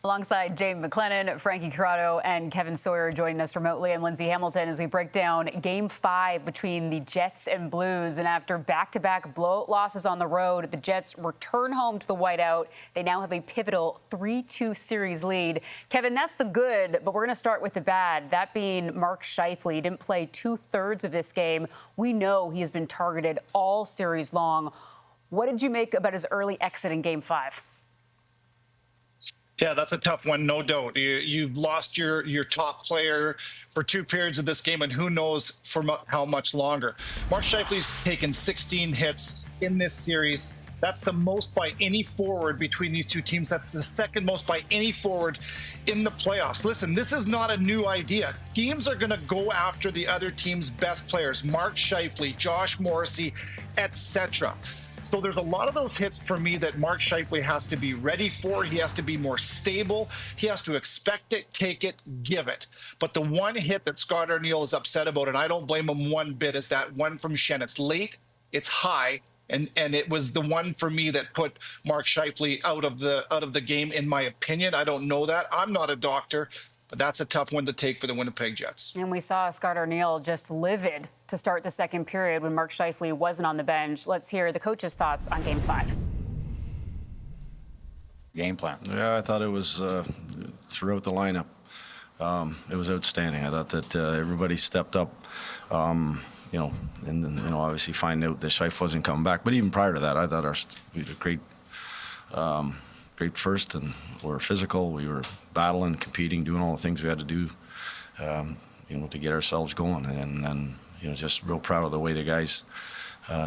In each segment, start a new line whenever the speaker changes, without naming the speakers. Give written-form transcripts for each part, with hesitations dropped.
Alongside James McLennan, Frankie Corrado, and Kevin Sawyer joining us remotely. I'm Lindsay Hamilton as we break down Game 5 between the Jets and Blues. And after back-to-back blowout losses on the road, the Jets return home to the whiteout. They now have a pivotal 3-2 series lead. Kevin, that's the good, but we're going to start with the bad. That being Mark Scheifele. He didn't play 2/3 of this game. We know he has been targeted all series long. What did you make about his early exit in Game 5?
Yeah, that's a tough one, no doubt. You've lost your top player for 2 periods of this game, and who knows for how much longer. Mark Scheifele's taken 16 hits in this series. That's the most by any forward between these two teams. That's the second most by any forward in the playoffs. Listen, this is not a new idea. Teams are going to go after the other team's best players, Mark Scheifele, Josh Morrissey, etc. So there's a lot of those hits for me that Mark Scheifele has to be ready for. He has to be more stable. He has to expect it, take it, give it. But the one hit that Scott Arniel is upset about, and I don't blame him one bit, is that one from Schenn. It's late, it's high, and it was the one for me that put Mark Scheifele out of the game, in my opinion. I don't know that. I'm not a doctor. But that's a tough one to take for the Winnipeg Jets.
And we saw Scott Arniel just livid to start the second period when Mark Scheifele wasn't on the bench. Let's hear the coach's thoughts on Game 5.
Game plan.
Yeah, I thought it was throughout the lineup. It was outstanding. I thought that everybody stepped up. And then, obviously find out that Scheifele wasn't coming back. But even prior to that, I thought we did a great first, and we were physical. We were battling, competing, doing all the things we had to do, to get ourselves going. And just real proud of the way the guys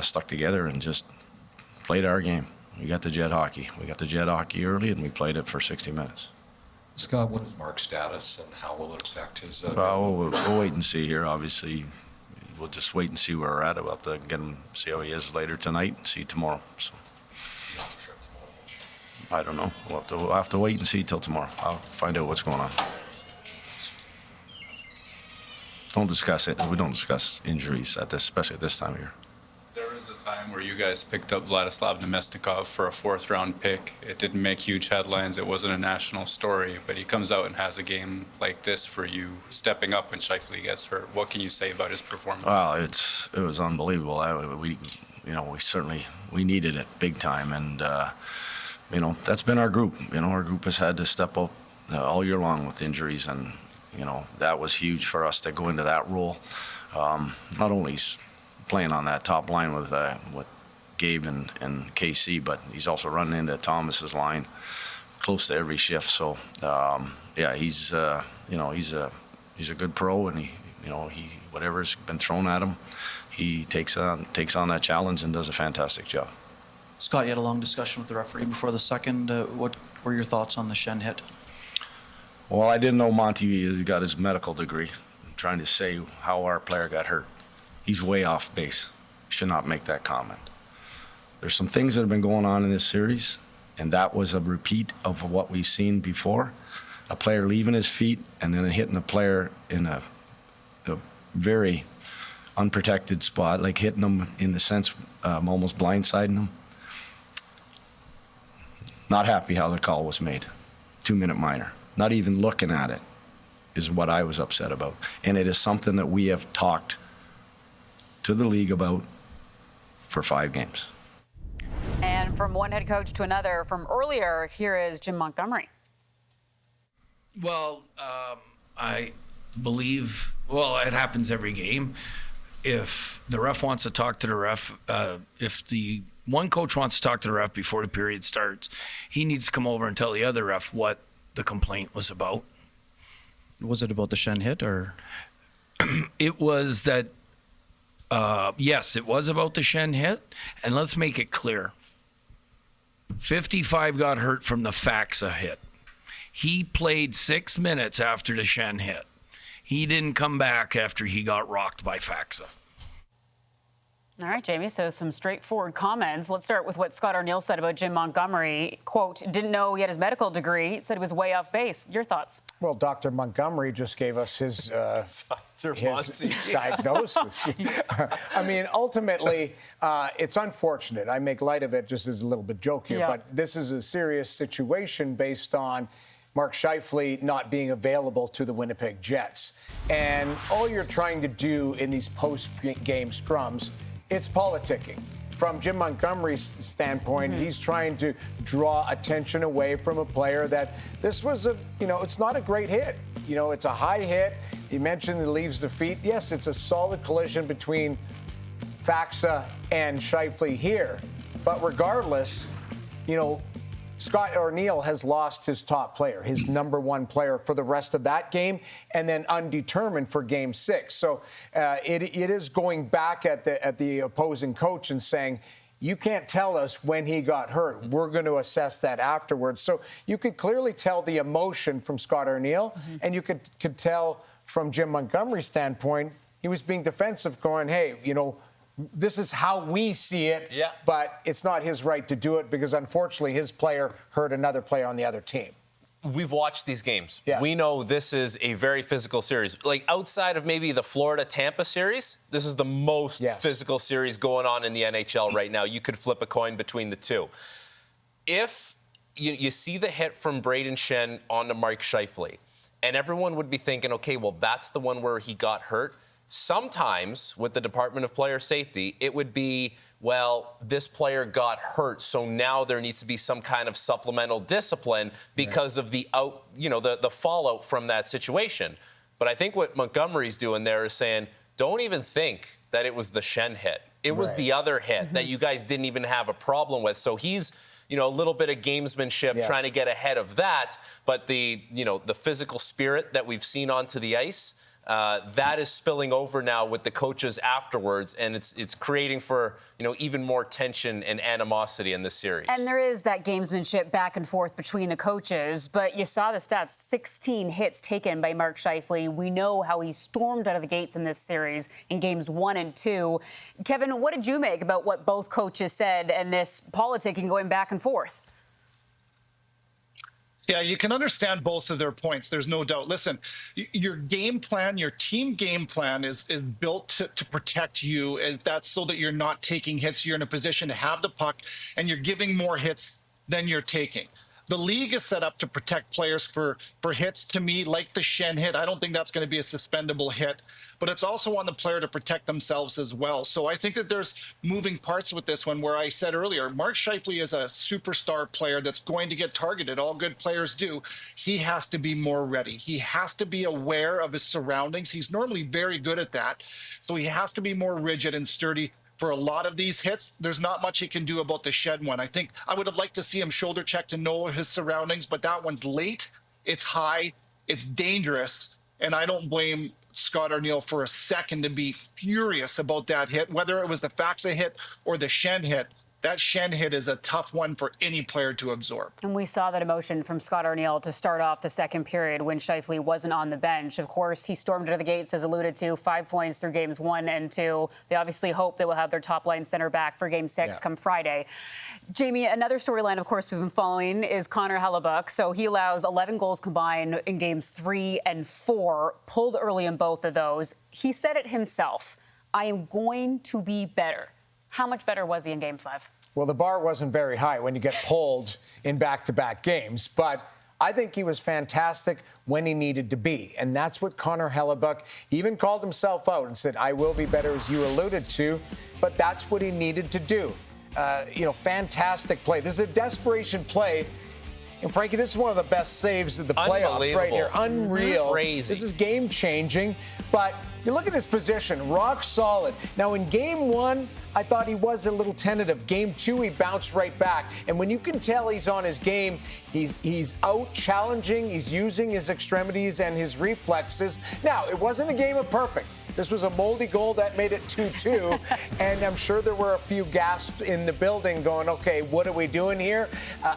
stuck together and just played our game. We got the Jet hockey. We got the Jet hockey early, and we played it for 60 minutes.
Scott, what is Mark's status, and how will it affect his?
We'll wait and see here. Obviously, we'll just wait and see where we're at. We'll have to get him, see how he is later tonight, and see tomorrow. So. I don't know. We'll have to wait and see till tomorrow. I'll find out what's going on. Don't discuss it. We don't discuss injuries especially at this time of year.
There was a time where you guys picked up Vladislav Namestnikov for a 4th-round pick. It didn't make huge headlines. It wasn't a national story, but he comes out and has a game like this for you, stepping up when Scheifele gets hurt. What can you say about his performance?
Well, it was unbelievable. We certainly needed it big time, and. That's been our group. Our group has had to step up all year long with injuries, and, that was huge for us to go into that role. Not only playing on that top line with Gabe and KC, but he's also running into Thomas's line close to every shift. So, he's a good pro, and he whatever's been thrown at him, he takes on that challenge and does a fantastic job.
Scott, you had a long discussion with the referee before the second. What were your thoughts on the Schenn hit?
Well, I didn't know Monty got his medical degree. I'm trying to say how our player got hurt. He's way off base. Should not make that comment. There's some things that have been going on in this series, and that was a repeat of what we've seen before. A player leaving his feet and then hitting a player in a very unprotected spot, like hitting them in the sense almost blindsiding them. Not happy how the call was made. 2-minute minor. Not even looking at it is what I was upset about. And it is something that we have talked to the league about for 5 games.
And from one head coach to another, from earlier, here is Jim Montgomery.
Well, I believe, it happens every game. If the ref wants to talk to the ref, if the one coach wants to talk to the ref before the period starts, he needs to come over and tell the other ref what the complaint was about.
Was it about the Schenn hit, or?
It was that, yes, it was about the Schenn hit. And let's make it clear. 55 got hurt from the Faxa hit. He played 6 minutes after the Schenn hit. He didn't come back after he got rocked by Faxa.
All right, Jamie, so some straightforward comments. Let's start with what Scott Arniel said about Jim Montgomery. Quote, didn't know he had his medical degree. Said he was way off base. Your thoughts?
Well, Dr. Montgomery just gave us his diagnosis. I mean, ultimately, it's unfortunate. I make light of it just as a little bit joke here, but this is a serious situation based on Mark Scheifele not being available to the Winnipeg Jets. And all you're trying to do in these post-game scrums, it's politicking. From Jim Montgomery's standpoint, he's trying to draw attention away from a player that this was it's not a great hit. It's a high hit. You mentioned it leaves the feet. Yes, it's a solid collision between Faksa and Scheifele here. But regardless, Scott Arniel has lost his top player, his number one player for the rest of that game, and then undetermined for Game 6. So it is going back at the opposing coach and saying, you can't tell us when he got hurt. We're going to assess that afterwards. So you could clearly tell the emotion from Scott Arniel, and you could tell from Jim Montgomery's standpoint, he was being defensive, going, hey, this is how we see it, but it's not his right to do it because, unfortunately, his player hurt another player on the other team.
We've watched these games.
Yeah.
We know this is a very physical series. Like, outside of maybe the Florida-Tampa series, this is the most physical series going on in the NHL right now. You could flip a coin between the two. If you see the hit from Brayden Schenn onto Mark Scheifele, and everyone would be thinking, okay, well, that's the one where he got hurt. Sometimes with the Department of Player Safety, it would be, well, this player got hurt, so now there needs to be some kind of supplemental discipline because of the the fallout from that situation. But I think what Montgomery's doing there is saying, don't even think that it was the Schenn hit. It was the other hit that you guys didn't even have a problem with. So he's a little bit of gamesmanship trying to get ahead of that. But the physical spirit that we've seen onto the ice, that is spilling over now with the coaches afterwards, and it's creating for even more tension and animosity in this series.
And there is that gamesmanship back and forth between the coaches, but you saw the stats: 16 hits taken by Mark Scheifele. We know how he stormed out of the gates in this series in games 1 and 2. Kevin, what did you make about what both coaches said and this politicking going back and forth?
Yeah, you can understand both of their points. There's no doubt. Listen, your game plan, your team game plan is built to protect you. And that's so that you're not taking hits. You're in a position to have the puck, and you're giving more hits than you're taking. The league is set up to protect players for hits, to me, like the Schenn hit. I don't think that's going to be a suspendable hit, but it's also on the player to protect themselves as well. So I think that there's moving parts with this one where I said earlier, Mark Scheifele is a superstar player that's going to get targeted. All good players do. He has to be more ready. He has to be aware of his surroundings. He's normally very good at that. So he has to be more rigid and sturdy. For a lot of these hits, there's not much he can do about the Schenn one. I think I would have liked to see him shoulder check to know his surroundings, but that one's late, it's high, it's dangerous, and I don't blame Scott Arniel for a second to be furious about that hit, whether it was the Faksa hit or the Schenn hit. That Schenn hit is a tough one for any player to absorb.
And we saw that emotion from Scott Arniel to start off the second period when Scheifele wasn't on the bench. Of course, he stormed out of the gates, as alluded to, 5 points through games 1 and 2. They obviously hope they will have their top-line center back for Game 6 come Friday. Jamie, another storyline, of course, we've been following is Connor Hellebuyck. So he allows 11 goals combined in Games 3 and 4, pulled early in both of those. He said it himself, I am going to be better. How much better was he in Game 5?
Well, the bar wasn't very high when you get pulled in back-to-back games, but I think he was fantastic when he needed to be, and that's what Connor Hellebuyck, he even called himself out and said, I will be better, as you alluded to, but that's what he needed to do. Fantastic play. This is a desperation play. And Frankie, this is one of the best saves of the playoffs right here. Unreal.
Crazy.
This is game-changing. But you look at his position, rock solid. Now, in Game 1, I thought he was a little tentative. Game 2, he bounced right back. And when you can tell he's on his game, he's out challenging, he's using his extremities and his reflexes. Now, it wasn't a game of perfect. This was a moldy goal that made it 2-2, and I'm sure there were a few gasps in the building going, okay, what are we doing here?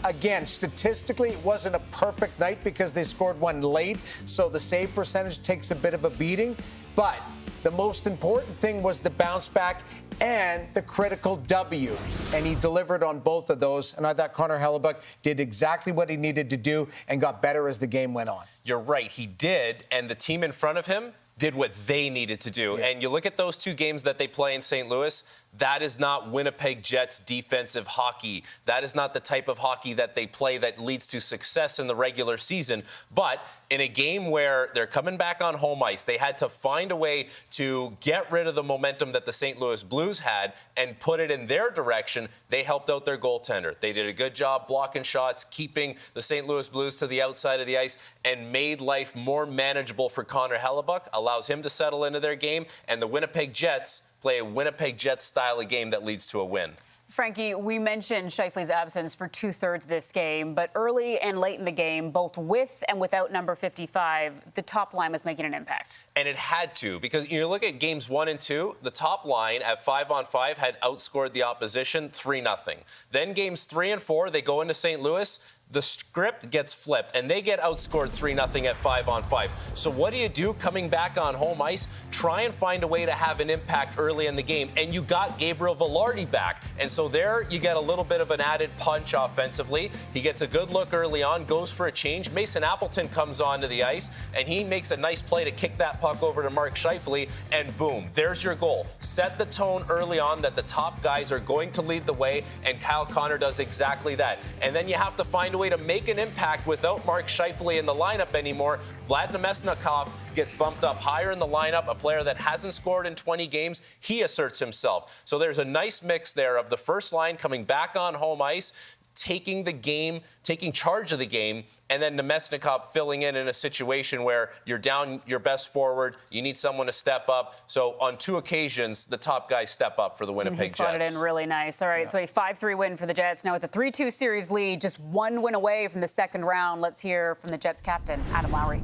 Again, statistically, it wasn't a perfect night because they scored one late, so the save percentage takes a bit of a beating. But the most important thing was the bounce back and the critical W, and he delivered on both of those. And I thought Connor Hellebuyck did exactly what he needed to do and got better as the game went on.
You're right, he did, and the team in front of him did what they needed to do.
Yeah.
And you look at those two games that they play in St. Louis, That is not Winnipeg Jets defensive hockey. That is not the type of hockey that they play that leads to success in the regular season. But in a game where they're coming back on home ice, they had to find a way to get rid of the momentum that the St. Louis Blues had and put it in their direction. They helped out their goaltender. They did a good job blocking shots, keeping the St. Louis Blues to the outside of the ice, and made life more manageable for Connor Hellebuyck, allows him to settle into their game, and the Winnipeg Jets play a Winnipeg Jets style of game that leads to a win.
Frankie, we mentioned Scheifele's absence for 2/3 of this game, but early and late in the game, both with and without number 55, the top line was making an impact.
And it had to, because you look at games 1 and 2, the top line at 5-on-5 had outscored the opposition 3-0. Then games 3 and 4, they go into St. Louis. The script gets flipped, and they get outscored 3-0 at 5-on-5. So what do coming back on home ice? Try and find a way to have an impact early in the game. And you got Gabriel Velarde back. And so there you get a little bit of an added punch offensively. He gets a good look early on, goes for a change. Mason Appleton comes onto the ice, and he makes a nice play to kick that puck over to Mark Scheifele, and boom, there's your goal. Set the tone early on that the top guys are going to lead the way, and Kyle Connor does exactly that. And then you have to find a way to make an impact without Mark Scheifele in the lineup anymore. Vlad Nemesnikov gets bumped up higher in the lineup, a player that hasn't scored in 20 games. He asserts himself. So there's a nice mix there of the first line coming back on home ice, taking the game, taking charge of the game, and then Nemesnikov filling in a situation where you're down your best forward, you need someone to step up. So on 2 occasions, the top guys step up for the Winnipeg Jets.
He slotted in really nice. All right, so a 5-3 win for the Jets. Now with a 3-2 series lead, just 1 win away from the second round. Let's hear from the Jets captain, Adam Lowry.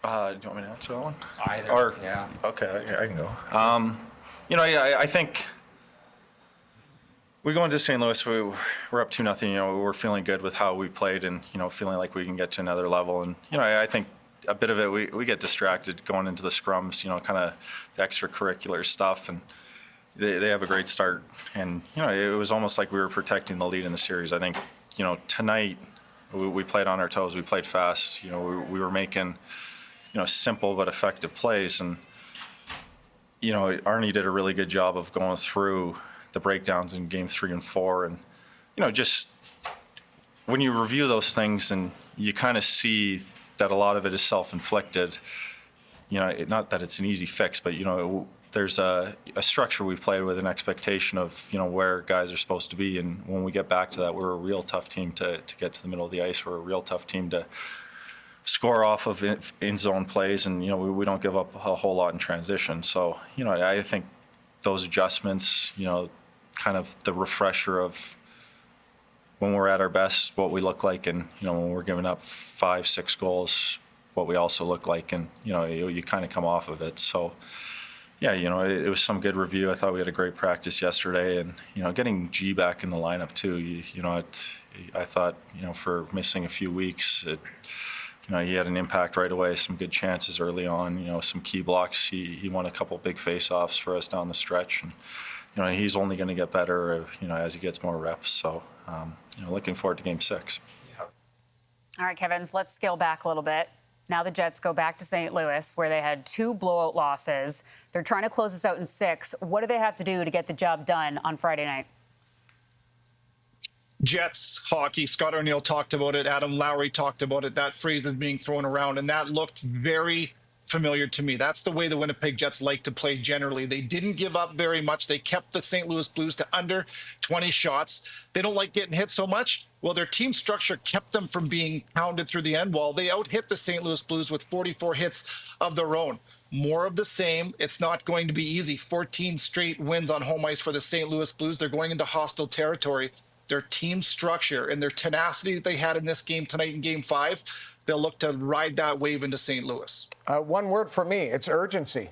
Do you want me to answer that one?
Either,
or,
yeah.
Okay, I can go. I think we go into St. Louis, we're up 2-0. We're feeling good with how we played and, feeling like we can get to another level. And, I think a bit of it, we get distracted going into the scrums, kind of the extracurricular stuff. And they have a great start. And, it was almost like we were protecting the lead in the series. I think, tonight we played on our toes. We played fast. We were making, simple but effective plays. And, Arnie did a really good job of going through the breakdowns in game 3 and 4. And, just when you review those things and you kind of see that a lot of it is self-inflicted, not that it's an easy fix, but, there's a structure we've played with, an expectation of, where guys are supposed to be. And when we get back to that, we're a real tough team to get to the middle of the ice. We're a real tough team to score off of in-zone plays. And, we don't give up a whole lot in transition. So, I think those adjustments, kind of the refresher of when we're at our best, what we look like, and, when we're giving up 5-6 goals, what we also look like, and, you kind of come off of it. So, yeah, it was some good review. I thought we had a great practice yesterday, and, getting G back in the lineup too, I thought, for missing a few weeks, he had an impact right away, some good chances early on, some key blocks. He won a couple big face-offs for us down the stretch, and, he's only going to get better, as he gets more reps. So, looking forward to Game 6.
All right, Kevin, so let's scale back a little bit. Now the Jets go back to St. Louis, where they had 2 blowout losses. They're trying to close this out in 6. What do they have to do to get the job done on Friday night?
Jets hockey, Scott Arniel talked about it. Adam Lowry talked about it. That phrase was being thrown around, and that looked very familiar to me. That's the way the Winnipeg Jets like to play generally. They didn't give up very much. They kept the St. Louis Blues to under 20 shots. They don't like getting hit so much. Well, their team structure kept them from being pounded through the end wall. They out-hit the St. Louis Blues with 44 hits of their own. More of the same. It's not going to be easy. 14 straight wins on home ice for the St. Louis Blues. They're going into hostile territory. Their team structure and their tenacity that they had in this game tonight in Game 5, they'll look to ride that wave into St. Louis.
One word for me, it's urgency.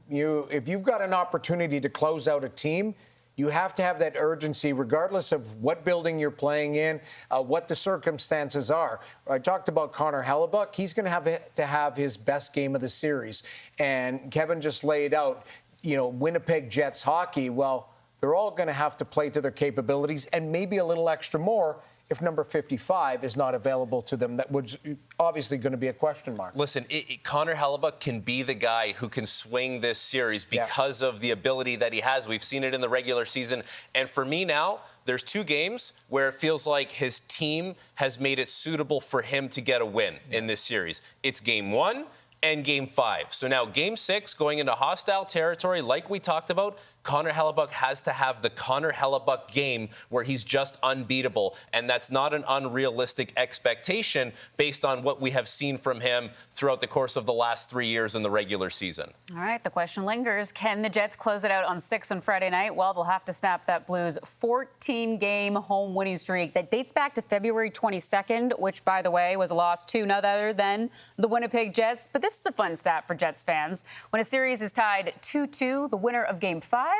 If you've got an opportunity to close out a team, you have to have that urgency regardless of what building you're playing in, what the circumstances are. I talked about Connor Hellebuyck. He's going to have his best game of the series. And Kevin just laid out, Winnipeg Jets hockey. Well, they're all going to have to play to their capabilities and maybe a little extra more if number 55 is not available to them? That was obviously going to be a question mark.
Listen, Connor Hellebuyck can be the guy who can swing this series because of the ability that he has. We've seen it in the regular season. And for me now, there's 2 games where it feels like his team has made it suitable for him to get a win in this series. It's Game 1 and Game 5. So now Game 6, going into hostile territory, like we talked about, Connor Hellebuyck has to have the Connor Hellebuyck game where he's just unbeatable. And that's not an unrealistic expectation based on what we have seen from him throughout the course of the last 3 years in the regular season.
All right, the question lingers. Can the Jets close it out on 6 on Friday night? Well, they'll have to snap that Blues 14-game home winning streak that dates back to February 22nd, which, by the way, was a loss to none other than the Winnipeg Jets. But this is a fun stat for Jets fans. When a series is tied 2-2, the winner of Game 5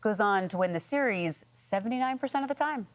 goes on to win the series 79% of the time.